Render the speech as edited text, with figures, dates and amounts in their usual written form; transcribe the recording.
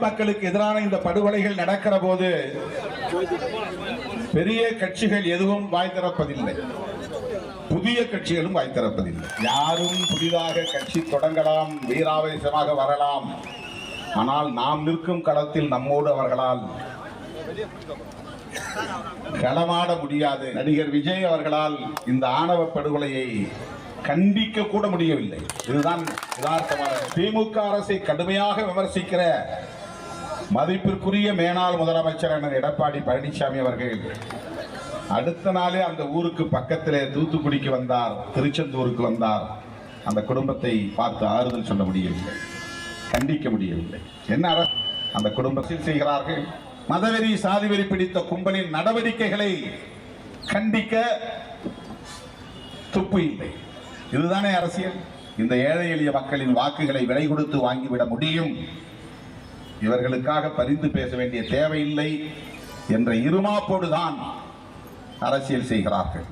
மக்களுக்கு எதிரான இந்த படுகொலைகள் நடக்கிற போது பெரிய கட்சிகள் எதுவும் வாய் திறப்பதில்லை, புதிய கட்சிகளும் வாய் திறப்பதில்லை. யாரும் புதிதாக கட்சி தொடங்கலாம், வீராவேசமாக வரலாம். ஆனால் நாம் நிற்கும் களத்தில் நம்மோடு அவர்களால் களமாட முடியாது. நடிகர் விஜய் அவர்களால் இந்த ஆணவ படுகொலையை கண்டிக்க கூட முடியவில்லை. இதுதான் யதார்த்தமான. திமுக அரசை கடுமையாக விமர்சிக்கிற மதிப்பிற்குரிய மேனாள் முதலமைச்சர் எடப்பாடி பழனிசாமி அவர்கள் அடுத்த நாளே அந்த ஊருக்கு பக்கத்திலே தூத்துக்குடிக்கு வந்தார், திருச்செந்தூருக்கு வந்தார். அந்த குடும்பத்தை பார்த்து ஆறுதல் சொல்ல முடியவில்லை, கண்டிக்க முடியவில்லை. என்ன அந்த குடும்பத்தில் செய்கிறார்கள்? மதவெறி சாதிவெறி பிடித்த கும்பலின் நடவடிக்கைகளை கண்டிக்க துப்பு இல்லை. இதுதானே அரசியல். இந்த ஏழை எளிய மக்களின் வாக்குகளை விலை கொடுத்து வாங்கிவிட முடியும், இவர்களுக்காக பரிந்து பேச வேண்டிய தேவையில்லை என்ற இருமாப்போடுதான் அரசியல் செய்கிறார்கள்.